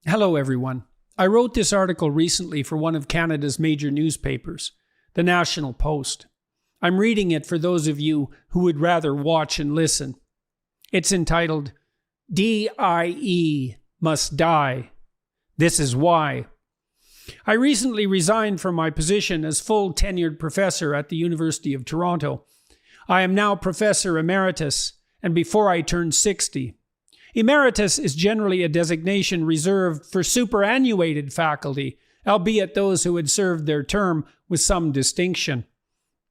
Hello, everyone. I wrote this article recently for one of Canada's major newspapers, the National Post. I'm reading it for those of you who would rather watch and listen. It's entitled, DIE Must Die. This is Why. I recently resigned from my position as full tenured professor at the University of Toronto. I am now Professor Emeritus, and before I turned 60. Emeritus is generally a designation reserved for superannuated faculty, albeit those who had served their term with some distinction.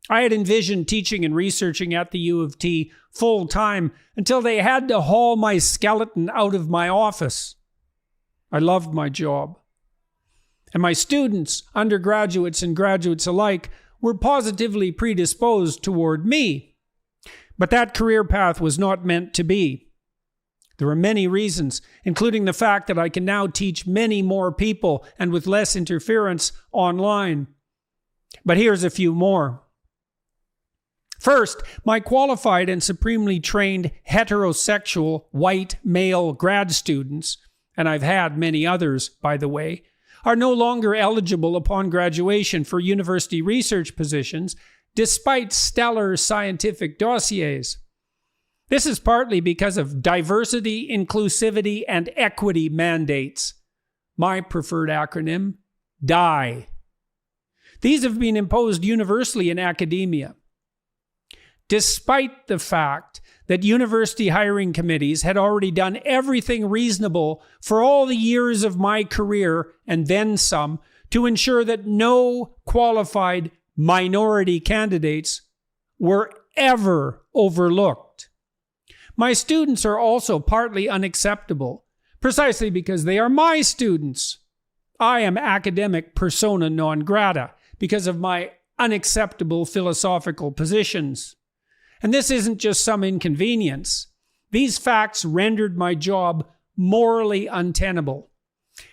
I had envisioned teaching and researching at the U of T full-time until they had to haul my skeleton out of my office. I loved my job. And my students, undergraduates and graduates alike, were positively predisposed toward me. But that career path was not meant to be. There are many reasons, including the fact that I can now teach many more people and with less interference online. But here's a few more. First, my qualified and supremely trained heterosexual white male grad students, and I've had many others, by the way, are no longer eligible upon graduation for university research positions, despite stellar scientific dossiers. This is partly because of diversity, inclusivity, and equity mandates. My preferred acronym, DIE. These have been imposed universally in academia. Despite the fact that university hiring committees had already done everything reasonable for all the years of my career, and then some, to ensure that no qualified minority candidates were ever overlooked. My students are also partly unacceptable, precisely because they are my students. I am academic persona non grata because of my unacceptable philosophical positions. And this isn't just some inconvenience. These facts rendered my job morally untenable.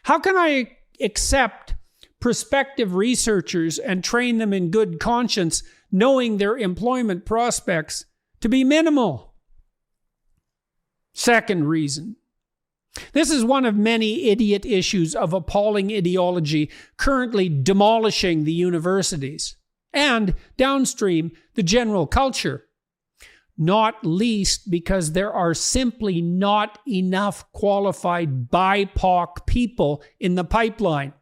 How can I accept prospective researchers and train them in good conscience, knowing their employment prospects to be minimal? Second reason. This is one of many idiot issues of appalling ideology currently demolishing the universities and, downstream, the general culture. Not least because there are simply not enough qualified BIPOC people in the pipeline.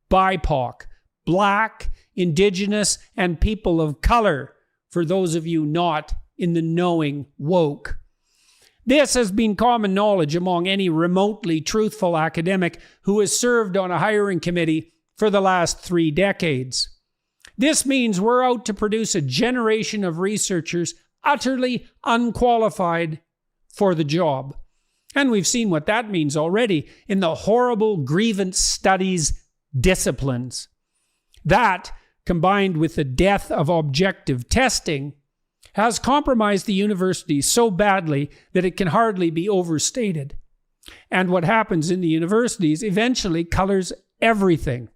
BIPOC, Black, Indigenous, and people of color, for those of you not in the knowing woke. This has been common knowledge among any remotely truthful academic who has served on a hiring committee for the last 3 decades. This means we're out to produce a generation of researchers utterly unqualified for the job. And we've seen what that means already in the horrible grievance studies disciplines. That, combined with the death of objective testing, has compromised the university so badly that it can hardly be overstated. And what happens in the universities eventually colors everything,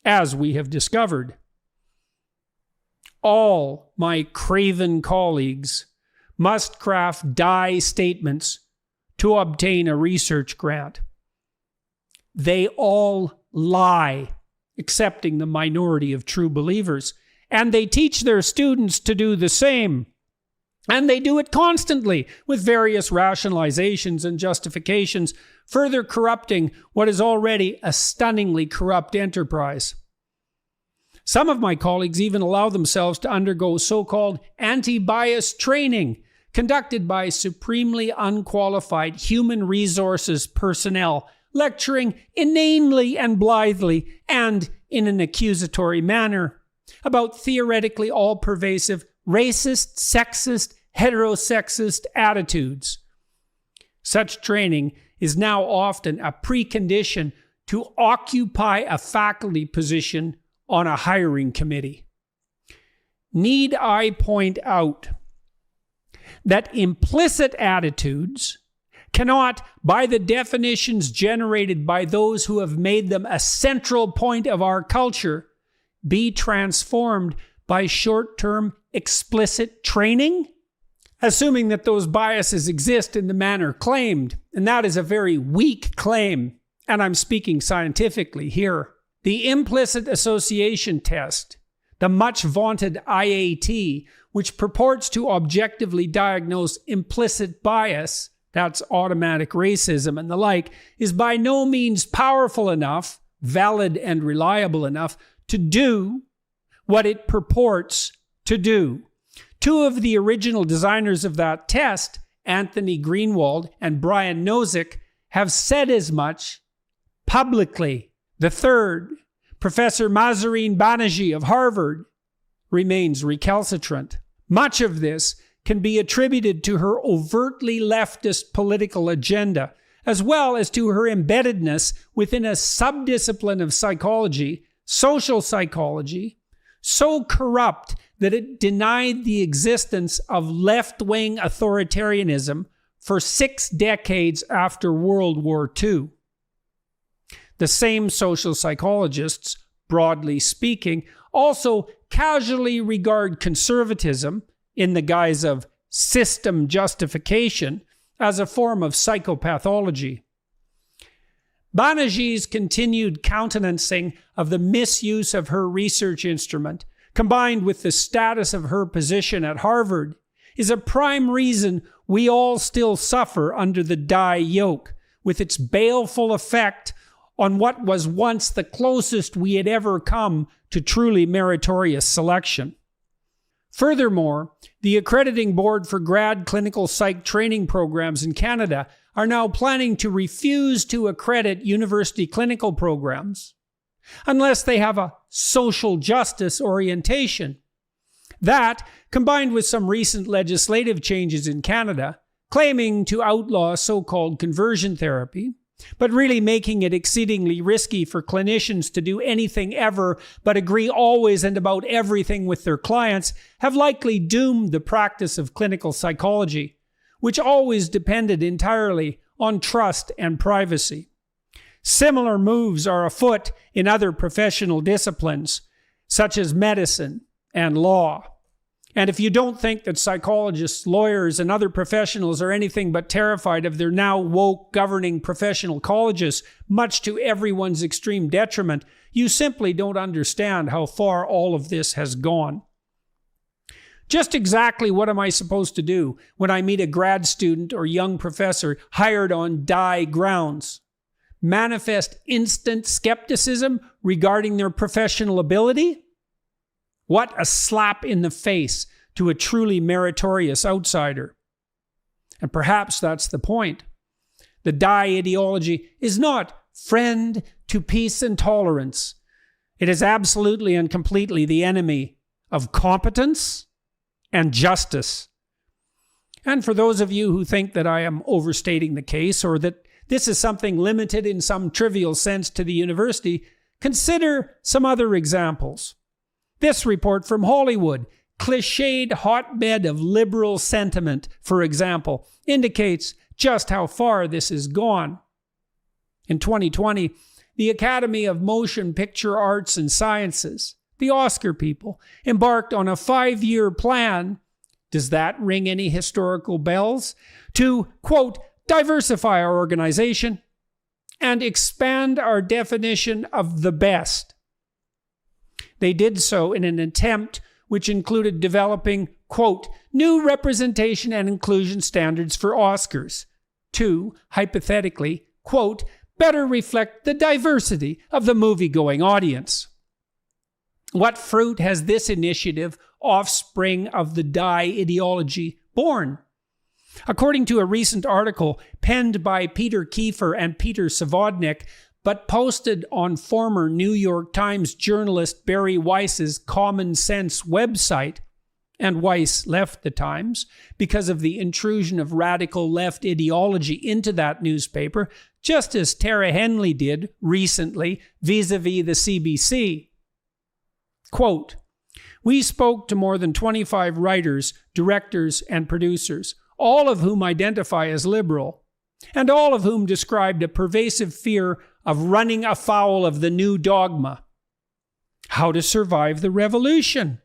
as we have discovered. All my craven colleagues must craft DIE statements to obtain a research grant. They all lie, excepting the minority of true believers, and they teach their students to do the same. And they do it constantly with various rationalizations and justifications, further corrupting what is already a stunningly corrupt enterprise. Some of my colleagues even allow themselves to undergo so-called anti-bias training conducted by supremely unqualified human resources personnel, lecturing inanely and blithely and in an accusatory manner about theoretically all-pervasive racist, sexist, heterosexist attitudes. Such training is now often a precondition to occupy a faculty position on a hiring committee. Need I point out that implicit attitudes cannot, by the definitions generated by those who have made them a central point of our culture, be transformed by short-term explicit training? Assuming that those biases exist in the manner claimed, and that is a very weak claim, and I'm speaking scientifically here, the implicit association test, the much vaunted IAT, which purports to objectively diagnose implicit bias, that's automatic racism and the like, is by no means powerful enough, valid and reliable enough to do what it purports to do. Two of the original designers of that test, Anthony Greenwald and Brian Nozick, have said as much publicly. The third, Professor Mahzarin Banaji of Harvard, remains recalcitrant. Much of this can be attributed to her overtly leftist political agenda, as well as to her embeddedness within a subdiscipline of psychology, social psychology, so corrupt that it denied the existence of left-wing authoritarianism for 6 decades after World War II. The same social psychologists, broadly speaking, also casually regard conservatism, in the guise of system justification, as a form of psychopathology. Banaji's continued countenancing of the misuse of her research instrument, combined with the status of her position at Harvard, is a prime reason we all still suffer under the Dye yoke, with its baleful effect on what was once the closest we had ever come to truly meritorious selection. Furthermore, the accrediting board for grad clinical psych training programs in Canada are now planning to refuse to accredit university clinical programs unless they have a social justice orientation. That, combined with some recent legislative changes in Canada, claiming to outlaw so-called conversion therapy, but really making it exceedingly risky for clinicians to do anything ever but agree always and about everything with their clients, have likely doomed the practice of clinical psychology, which always depended entirely on trust and privacy. Similar moves are afoot in other professional disciplines, such as medicine and law. And if you don't think that psychologists, lawyers, and other professionals are anything but terrified of their now woke governing professional colleges, much to everyone's extreme detriment, you simply don't understand how far all of this has gone. Just exactly what am I supposed to do when I meet a grad student or young professor hired on Dye grounds? Manifest instant skepticism regarding their professional ability? What a slap in the face to a truly meritorious outsider. And perhaps that's the point. The Dye ideology is not friend to peace and tolerance. It is absolutely and completely the enemy of competence and justice. And for those of you who think that I am overstating the case, or that this is something limited in some trivial sense to the university, consider some other examples. This report from Hollywood, cliched hotbed of liberal sentiment, for example, indicates just how far this has gone. In 2020, the Academy of Motion Picture Arts and Sciences, the Oscar people, embarked on a 5-year plan, does that ring any historical bells, to, quote, diversify our organization and expand our definition of the best. They did so in an attempt which included developing, quote, new representation and inclusion standards for Oscars to, hypothetically, quote, better reflect the diversity of the movie-going audience. What fruit has this initiative, offspring of the Dye ideology, borne? According to a recent article penned by Peter Kiefer and Peter Savodnik, but posted on former New York Times journalist Barry Weiss's Common Sense website, and Weiss left the Times because of the intrusion of radical left ideology into that newspaper, just as Tara Henley did recently vis-a-vis the CBC. Quote, we spoke to more than 25 writers, directors, and producers, all of whom identify as liberal, and all of whom described a pervasive fear of running afoul of the new dogma. How to survive the revolution?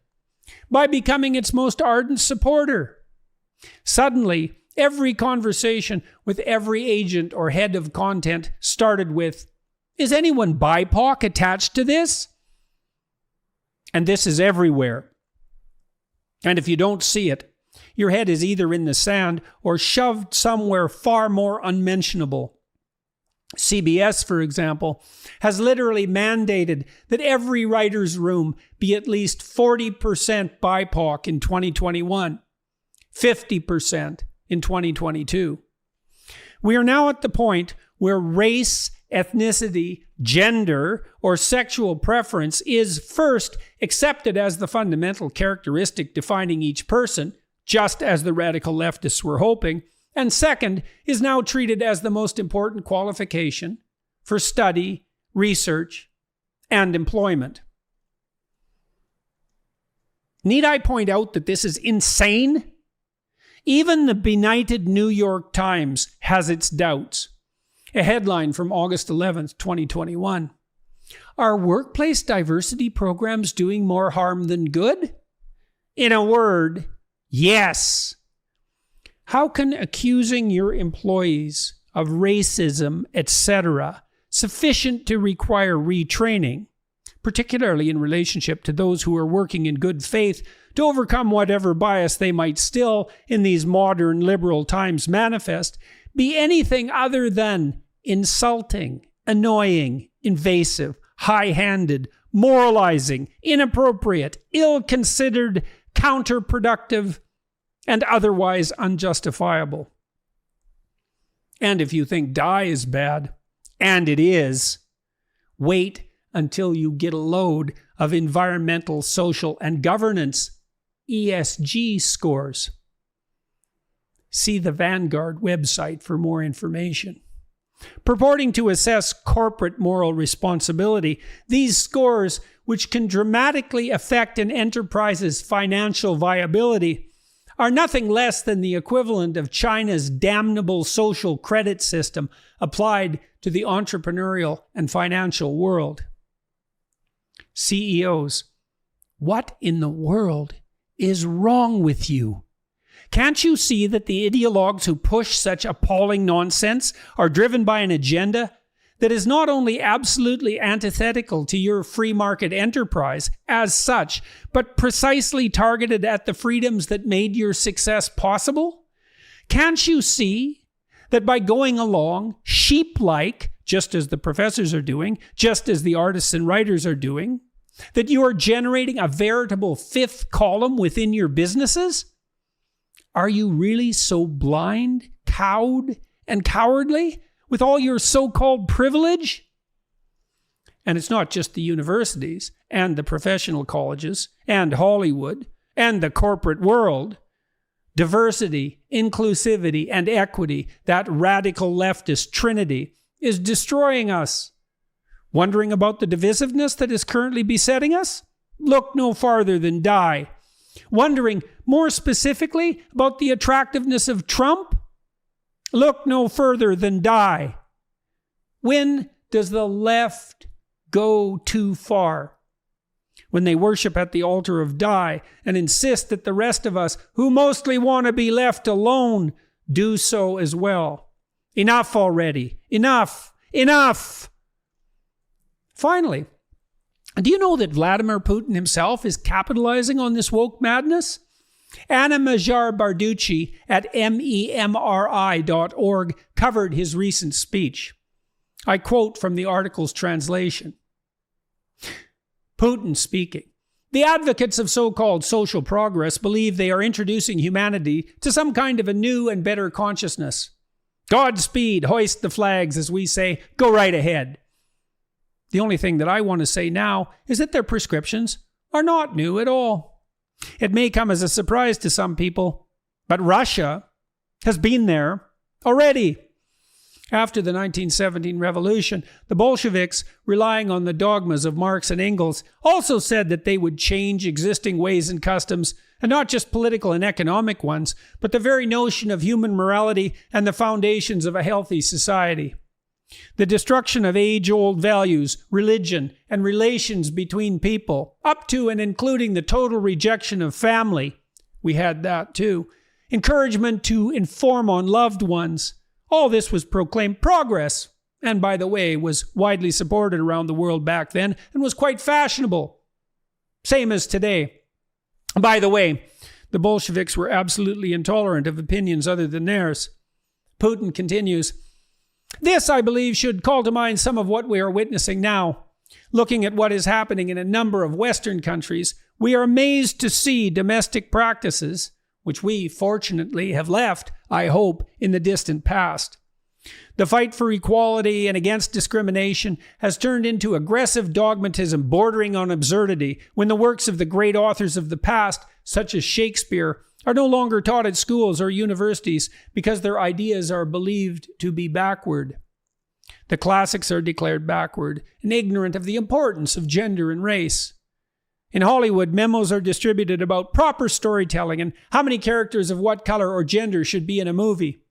By becoming its most ardent supporter. Suddenly, every conversation with every agent or head of content started with, Is anyone BIPOC attached to this? And this is everywhere. And if you don't see it, your head is either in the sand or shoved somewhere far more unmentionable. CBS, for example, has literally mandated that every writer's room be at least 40% BIPOC in 2021, 50% in 2022. We are now at the point where race, ethnicity, gender, or sexual preference is first accepted as the fundamental characteristic defining each person, just as the radical leftists were hoping, and second is now treated as the most important qualification for study, research, and employment. Need I point out that this is insane? Even the benighted New York Times has its doubts. A headline from August 11th, 2021. Are workplace diversity programs doing more harm than good? In a word, yes. How can accusing your employees of racism, etc., sufficient to require retraining, particularly in relationship to those who are working in good faith to overcome whatever bias they might still, in these modern liberal times, manifest, be anything other than insulting, annoying, invasive, high-handed, moralizing, inappropriate, ill-considered, counterproductive, and otherwise unjustifiable? And if you think die is bad, and it is, wait until you get a load of environmental, social, and governance ESG scores. See the Vanguard website for more information. Purporting to assess corporate moral responsibility, these scores, which can dramatically affect an enterprise's financial viability, are nothing less than the equivalent of China's damnable social credit system applied to the entrepreneurial and financial world. CEOs, what in the world is wrong with you? Can't you see that the ideologues who push such appalling nonsense are driven by an agenda that is not only absolutely antithetical to your free market enterprise as such, but precisely targeted at the freedoms that made your success possible? Can't you see that by going along sheep-like, just as the professors are doing, just as the artists and writers are doing, that you are generating a veritable fifth column within your businesses? Are you really so blind, cowed, and cowardly with all your so-called privilege? And it's not just the universities and the professional colleges and Hollywood and the corporate world. Diversity, inclusivity, and equity, that radical leftist trinity, is destroying us. Wondering about the divisiveness that is currently besetting us? Look no farther than die. Wondering more specifically about the attractiveness of Trump? Look no further than die. When does the left go too far? When they worship at the altar of die and insist that the rest of us, who mostly want to be left alone, do so as well. Enough already. Enough. Enough. Finally, do you know that Vladimir Putin himself is capitalizing on this woke madness? Anna Majar Barducci at memri.org covered his recent speech. I quote from the article's translation. Putin speaking. The advocates of so-called social progress believe they are introducing humanity to some kind of a new and better consciousness. Godspeed, hoist the flags, as we say, go right ahead. The only thing that I want to say now is that their prescriptions are not new at all. It may come as a surprise to some people, but Russia has been there already. After the 1917 revolution, the Bolsheviks, relying on the dogmas of Marx and Engels, also said that they would change existing ways and customs, and not just political and economic ones, but the very notion of human morality and the foundations of a healthy society. The destruction of age-old values, religion, and relations between people, up to and including the total rejection of family, we had that too, encouragement to inform on loved ones, all this was proclaimed progress. and by the way, was widely supported around the world back then and was quite fashionable. Same as today. By the way, the Bolsheviks were absolutely intolerant of opinions other than theirs. Putin continues, "This, I believe, should call to mind some of what we are witnessing now. Looking at what is happening in a number of Western countries, we are amazed to see domestic practices, which we, fortunately, have left, I hope, in the distant past. The fight for equality and against discrimination has turned into aggressive dogmatism bordering on absurdity when the works of the great authors of the past, such as Shakespeare, are no longer taught at schools or universities because their ideas are believed to be backward. The classics are declared backward and ignorant of the importance of gender and race. In Hollywood, memos are distributed about proper storytelling and how many characters of what color or gender should be in a movie.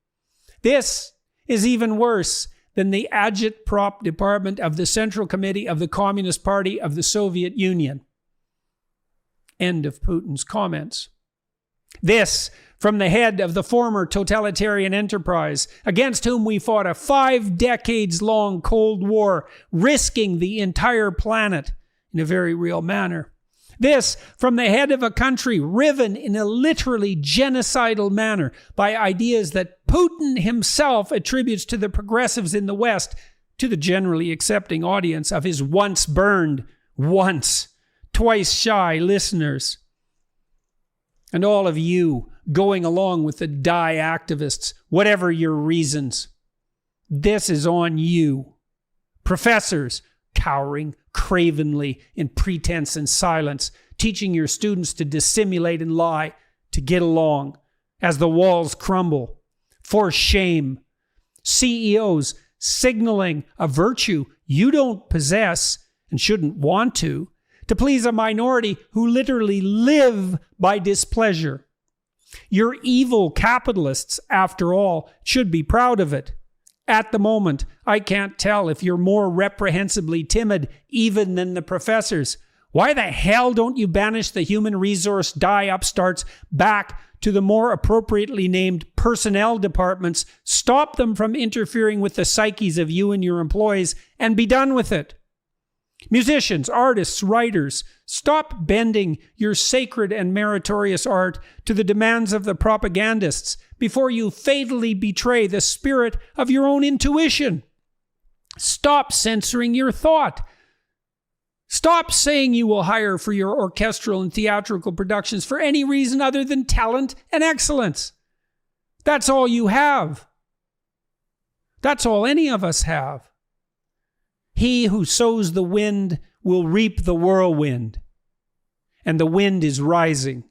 This is even worse than the agitprop department of the Central Committee of the Communist Party of the Soviet Union." End of Putin's comments. This from the head of the former totalitarian enterprise, against whom we fought a 5 decades-long Cold War, risking the entire planet in a very real manner. This from the head of a country riven in a literally genocidal manner by ideas that Putin himself attributes to the progressives in the West, to the generally accepting audience of his once burned, twice shy listeners. And all of you going along with the die activists, whatever your reasons. This is on you. Professors, cowering cravenly in pretense and silence, teaching your students to dissimulate and lie, to get along, as the walls crumble. For shame. CEOs signaling a virtue you don't possess and shouldn't want to please a minority who literally live by displeasure. Your evil capitalists, after all, should be proud of it. At the moment, I can't tell if you're more reprehensibly timid even than the professors. Why the hell don't you banish the human resource die upstarts back to the more appropriately named personnel departments, stop them from interfering with the psyches of you and your employees, and be done with it? Musicians, artists, writers, stop bending your sacred and meritorious art to the demands of the propagandists before you fatally betray the spirit of your own intuition. Stop censoring your thought. Stop saying you will hire for your orchestral and theatrical productions for any reason other than talent and excellence. That's all you have. That's all any of us have. He who sows the wind will reap the whirlwind. And the wind is rising.